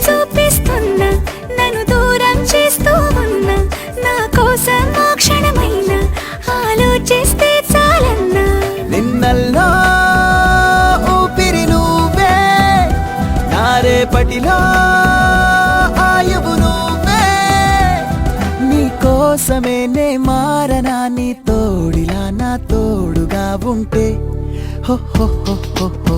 చూపిస్తున్నా నన్ను దూరం చేస్తూ ఉన్నా నా కోసం ఆ క్షణమైన ఆలోచిస్తే చాలన్నా నిన్నల్లో ఊపిరి నువ్వే నా రేపటిలో ఆయువు నువ్వే నీ కోసమే నే మారనా నీ తోడిలా నా తోడుగా ఉంటే హో హో హో హో హో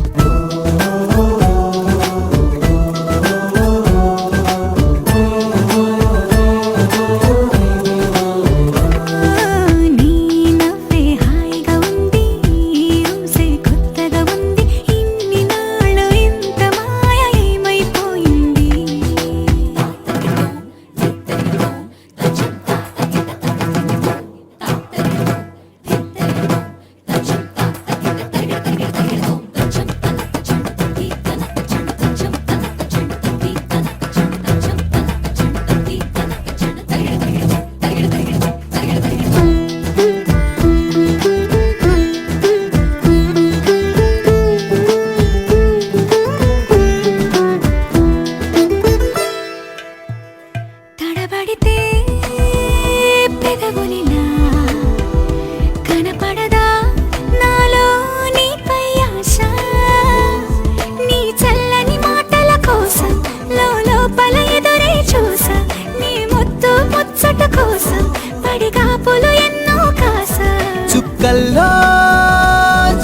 చుక్కల్లో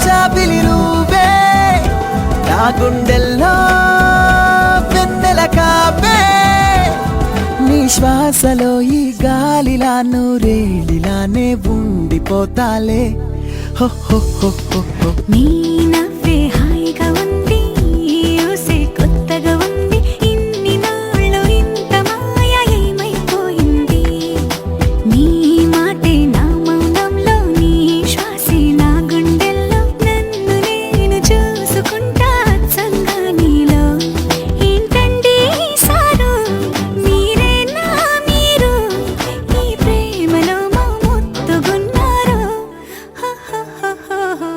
చాపిలి నువ్వే నా గుండెల్లో వెన్నెల కాపే నీ శ్వాసలో ఈ గాలిలా నూరేలిలానే ఉండిపోతాలే హో హో హో హో హో నీ నవ్వే హాయిగా ఉంది ఊసే కొత్తగా ఉంది ఇన్ని నాళ్ళు ఇంత మాయ ఏమైపోయింది నీ మాటే నా మౌనంలో నీ శ్వాసే నా గుండెల్లో నన్ను నేను చూసుకుంటా అచ్చంగా నీలో ఏంటండి సారు మీరే నా మీరు ఈ ప్రేమలో మా ముత్తుగున్నారు హ హ హ హ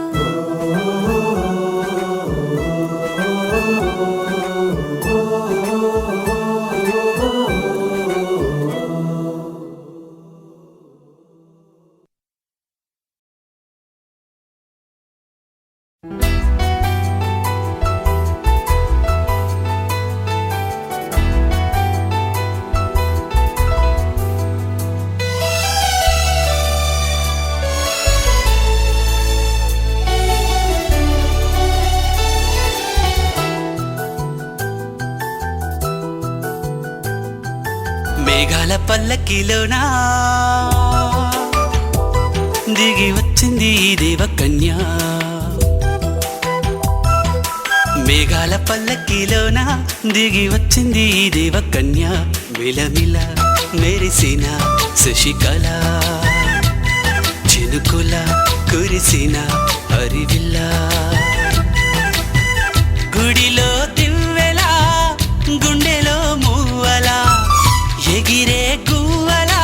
మేఘాల పల్లకిలోనా దిగి వచ్చింది ఈ దేవకన్య మేఘాల పల్లకిలోనా దిగి వచ్చింది ఈ దేవకన్య మిలమిల మెరిసిన శశికళ చినుకుల కురిసిన హరివిల్ల గుడిలో దివ్వెలా గుండెలో మూవలా ఎగిరే గువ్వలా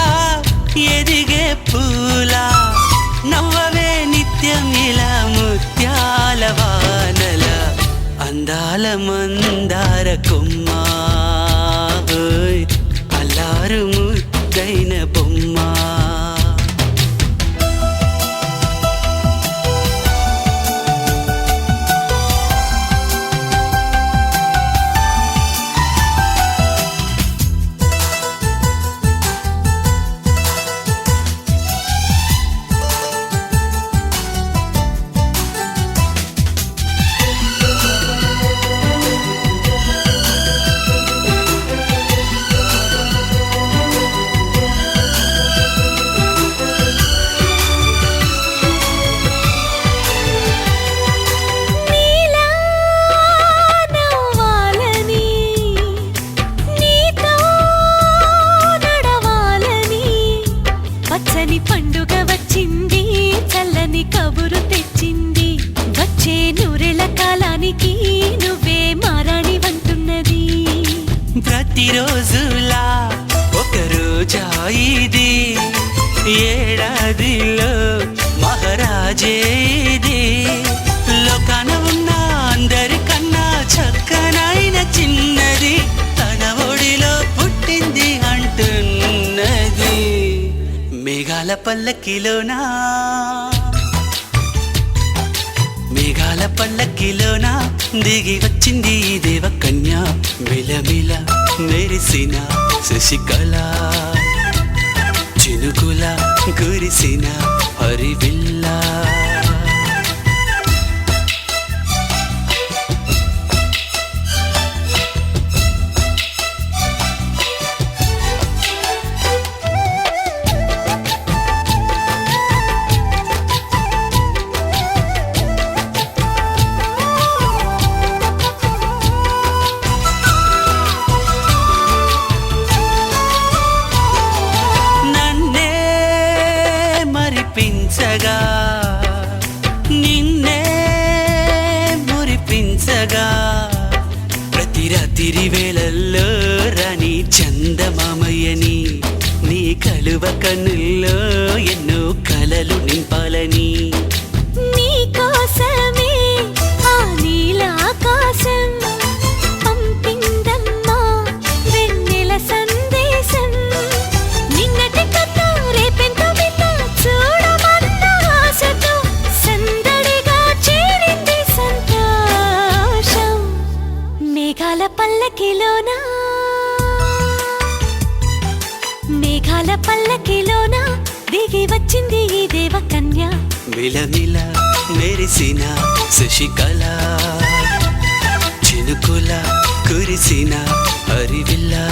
ఎదిగే పూలా నవ్వవే నిత్యం ఇలా ముత్యాల వానల అందాల మందార కొమ్మ అల్లారు ముద్దైన బొమ్మ పండుగ వచ్చింది చల్లని కబురు తెచ్చింది వచ్చే నూరెళ్ళ కాలానికి నువ్వే మారాణి వంటున్నది ప్రతిరోజులా ఒక రోజా ఇది ఏడాదిలో మహారాజే ఇది లోకాన ఉన్న అందరికన్నా చక్కనైన చిన్నది తన పల్లకిలోనా మేఘాల పల్లకిలోనా దిగి వచ్చింది ఈ దేవ కన్య మిలమిల మెరిసిన శశికళ చినుకుల కురిసిన హరివిల్లా మరిపించగా నిన్నే మురిపించగా ప్రతి రాత్రి వేళల్లో రాణి చందమామయ్యని నీ కలువ కన్నుల్లో ఎన్నో కలలు నింపాలని నీ కోసమే ఆ నీలాకాశం పంపిందమ్మా వెన్నెల సందేశం నిన్నటి కథ రేపెంతో వింత చూడమన్న ఆశతో సందడిగా చేరింది సంతోషం మేఘాల పల్లకిలోనా మేఘాల పల్లకిలోనా దిగి వచ్చింది ఈ దేవ కన్య మిలమిల మెరిసిన శశికళ చినుకుల కురిసిన హరివిల్లా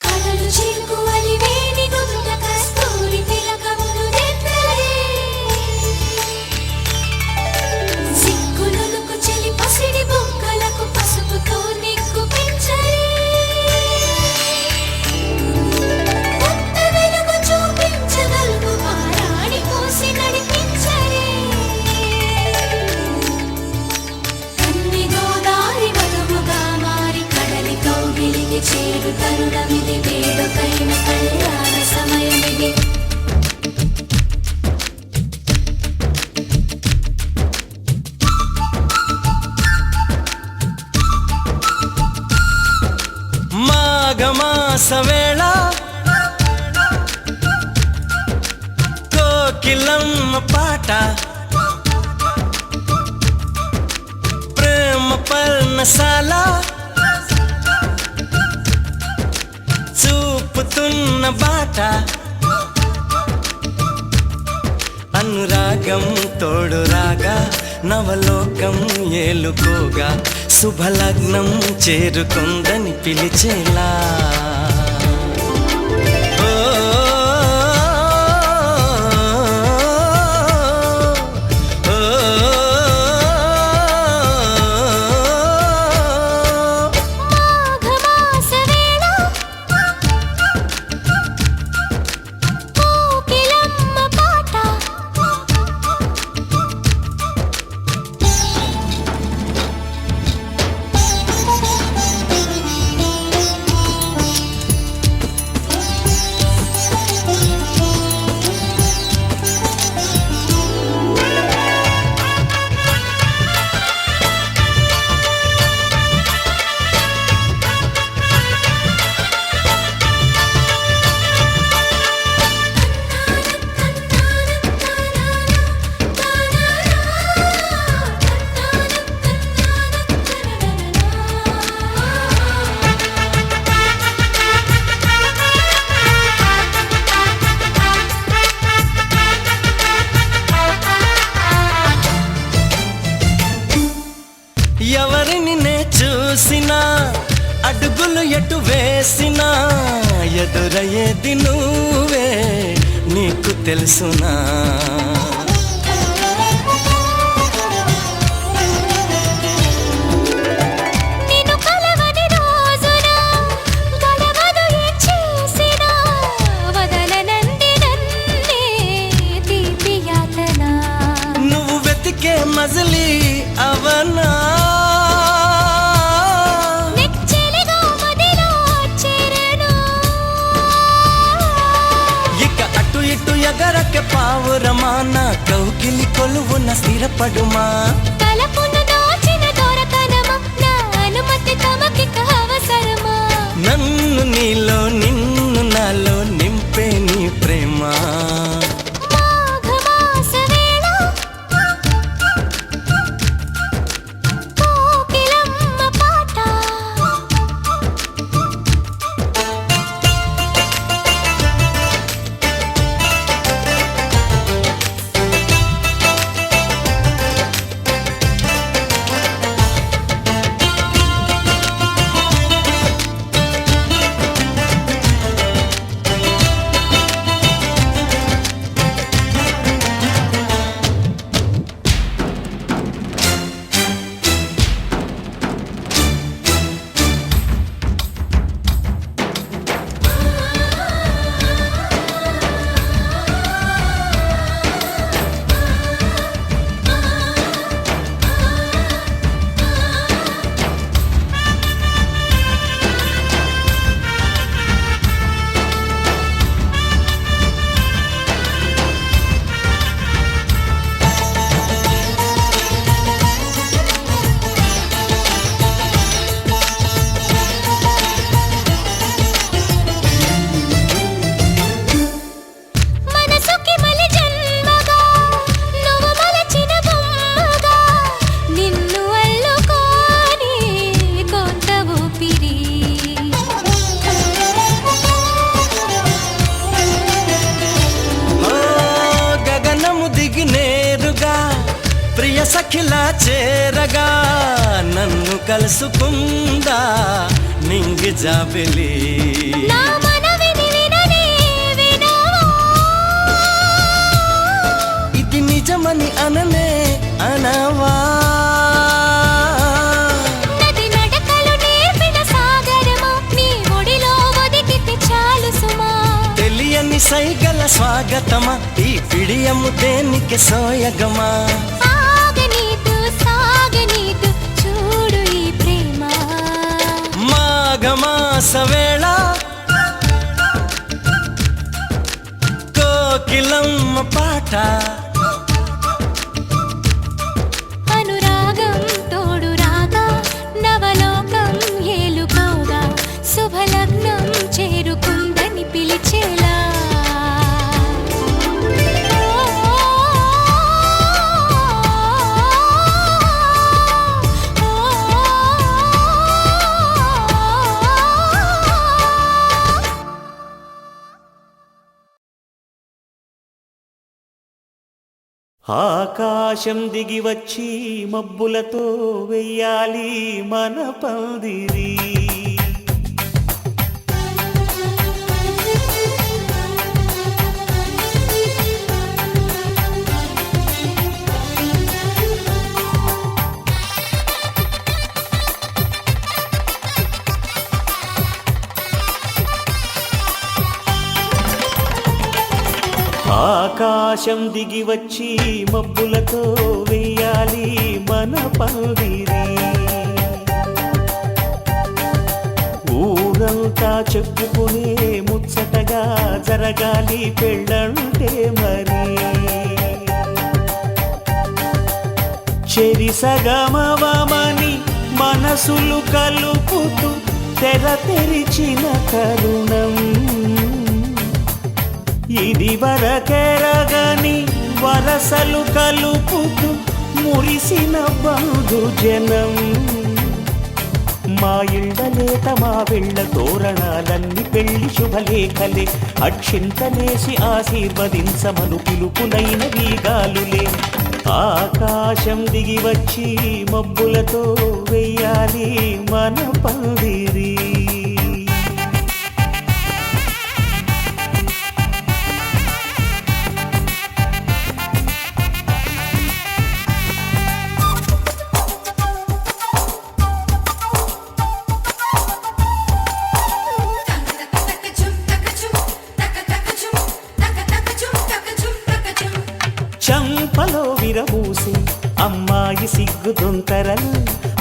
కలలు చిలుకువలి వేణి నుదుట కస్తూరి తిలకములు దిద్దలే సిగ్గులుకు చెలి పసిడి బొక్కలకు పసుపుతో నిగ్గు పెంచరే కొత్త వెలుగు చూపించగలుగు పారాణి పోసి నడిపించరే కన్ని గోదారి మగముగా మారి కడలి కౌగిలికి చేరు తరుణమిది వేడుకైన కళ్యాణ సమయమిది మాఘమాస వేళ కోకిలమ్మ పాట ప్రేమ పర్ణశాల చూపుతున్న బాట అనురాగం తోడు రాగా నవలోకం ఏలుకోగా శుభలగ్నం చేరుకుందని పిలిచేలా ఓ, ఓ, మాఘమాస వేళ కోకిలమ్మ పాట ఎవరిని నే చూసినా అడుగులు ఎటు వేసినా ఎదురయ్యేది నువ్వే నీకు తెలుసునా నిన్ను కలవని రోజున గడవదు ఏం చేసినా వదలనంది నన్నే తీపి యాతన దూరమా నా కౌకిలి కొలువున స్థిరపడుమా తలపును దోచిన దొరకనమా నా అనుమతి తమకిక అవసరమా నన్ను నీలో నిన్ను నాలో నింపే నీ ప్రేమ మాఘమాస వేళ కోకిలమ్మ పాట మనసుకి మలి జన్మగా నువ్వు మలచిన బొమ్మగా నిన్ను అల్లుకోని కొంత ఊపిరి ఓ గగనము దిగి నేరుగా ప్రియ సఖిలా చేరగా నన్ను కలుసుకుందా నింగి జాబిలి నా మనవిని విననే వినవా ఇది నిజమని అననే అనవా నది నడకలు నేర్పిన సాగరమా నీ ఒడిలో ఒదిగితే చాలు సుమా తెలియని సైగల స్వాగతమా ఈ పిడియము దేనికి సోయగమా ఆగనీదు సాగనీదు చూడు ఈ ప్రేమ మాఘమాస వేళ కోకిలమ్మ పాట అనురాగం తోడు రాగా నవలోకం ఏలుకోగా శుభలగ్నం చేరుకుందని పిలిచేలా ఆకాశం దిగి వచ్చి మబ్బులతో వెయ్యాలి మన పందిరి ఆకాశం దిగి వచ్చి మబ్బులతో వెయ్యాలి మన పందిరి ఊరంతా చెప్పుకునే ముచ్చటగా జరగాలి పెళ్ళంటే మరి చెరిసగమవమని మనసులు కలుపుతూ తెర తెరిచిన తరుణం ఇది వరకెరగని వరసలు కలుపుతూ మురిసిన బంధు జనం మా ఇళ్ళలేత మా వెళ్ళ తోరణాలన్నీ పెళ్లి శుభలేఖలే అక్షింతలేసి ఆశీర్వదించమను పిలుపులైన వీగాలులే ఆకాశం దిగి వచ్చి మబ్బులతో వెయ్యాలి మన పందిరి చంపలో విరబూసి అమ్మాయి సిగ్గు దొంతరలు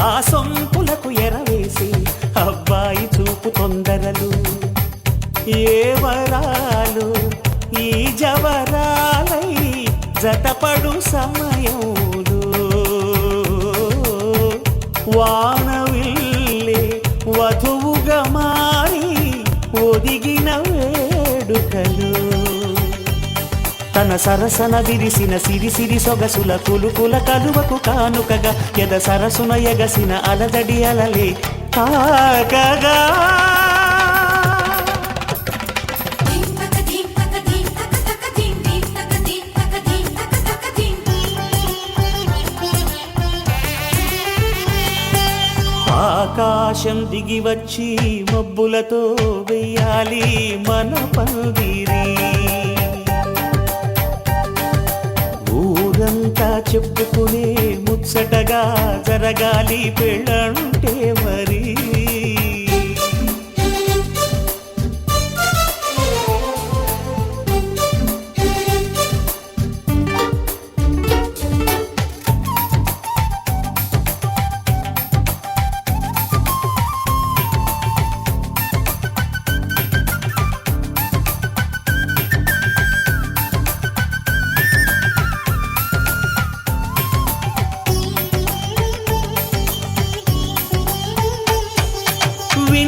ఆ సొంపులకు ఎరవేసి అబ్బాయి చూపు తొందరలు ఏ వరాలు ఈ జవరాలై జతపడు సమయంలో వానవిల్లే వధువుగా మారి ఒదిగిన వేడుకలు తన సరసన విరిసిన సిరిసిరి సొగసుల కులుకుల కలువకు కానుకగా ఎద సరసున ఎగసిన అలదడి అలలే తాకగా ఆకాశం దిగి వచ్చి మబ్బులతో వెయ్యాలి మన పందిరి ఊరంతా చెప్పుకునే ముచ్చటగా జరగాలి పెళ్ళంటే మరి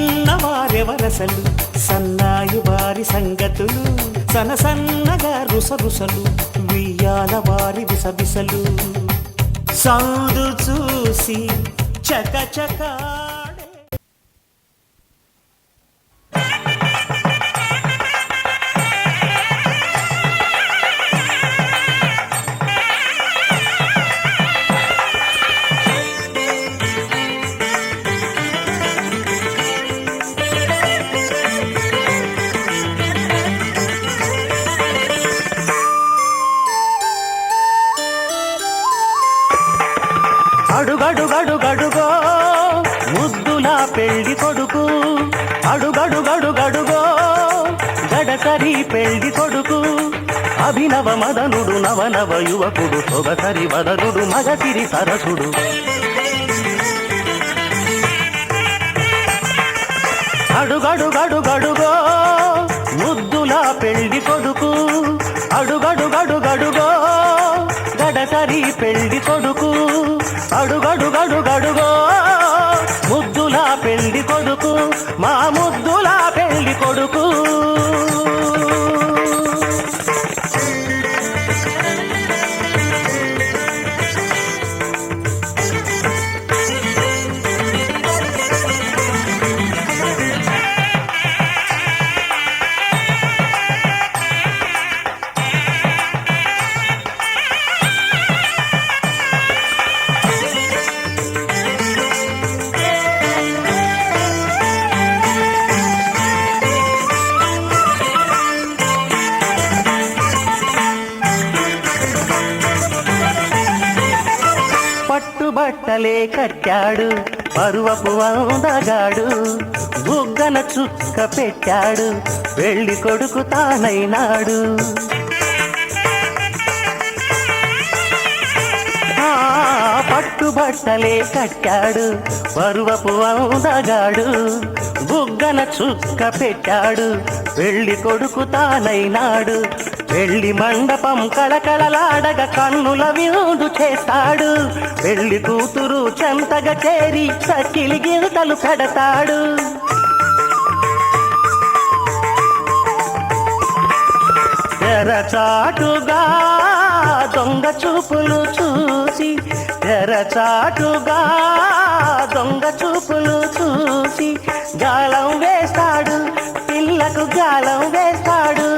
విన్నవారెవరసలు సన్నాయి వారి సంగతులు సనసన్నగా రుసరుసలు వియ్యాల వారి విసవిసలు సౌదు చూసి చకచకాడే అడుగడుగడుగడుగో ముద్దులా పెళ్లి కొడుకు అడుగడుగడుగడుగో గడసరి పెళ్లి కొడుకు అభినవ మదనుడు నవనవ యువకుడు సొగసరి వదనుడు మగసిరి సరసుడు అడుగడుగడుగడుగో ముద్దులా పెళ్లి కొడుకు అడుగడుగడుగడుగో గడసరి పెళ్లి కొడుకు అడుగడుగడుగడుగో ముద్దులా పెళ్లి కొడుకు మా ముద్దులా పెళ్లి కొడుకు పట్టుబట్టలే కట్టాడు పరువపు వందగాడు బుగ్గన చుక్క పెట్టాడు పెళ్లి కొడుకు తానైనాడు పట్టుబట్టలే కట్టాడు పరువపు వందగాడు బుగ్గన చుక్క పెట్టాడు పెళ్లి కొడుకు తానైనాడు పెళ్లి మండపం కళకళలాడగా కన్నుల విందు చేస్తాడు పెళ్లి కూతురు చెంతగా చేరి సకిలి గింతలు పెడతాడు తెరచాటుగా దొంగ చూపులు చూసి తెరచాటుగా దొంగ చూపులు చూసి గాలం వేస్తాడు పిల్లకు గాలం వేస్తాడు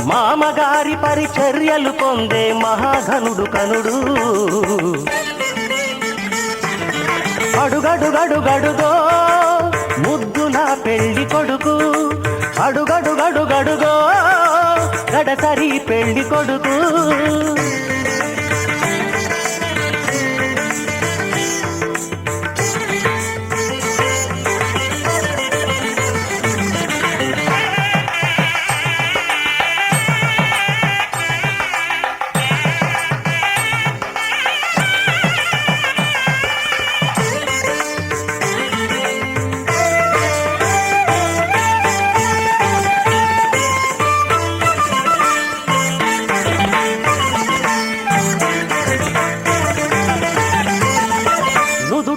మామగారి పరిచర్యలు పొందే మహాధనుడు కనుడు అడుగడుగడుగడుగో ముద్దులా పెళ్లి కొడుకు అడుగడుగడుగడుగో గడసరి పెళ్లి కొడుకు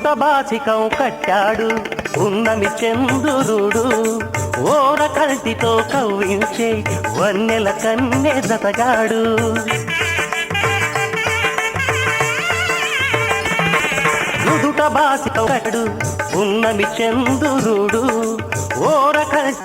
నుదుట బాసికం కట్టాడు ఉన్నమి చంద్రుడు ఓర కంటితో కవ్వించే వన్నెల కన్నె జతగాడు నుదుట బాసికం కట్టాడు ఉన్నమి చంద్రుడు ఓర కంటి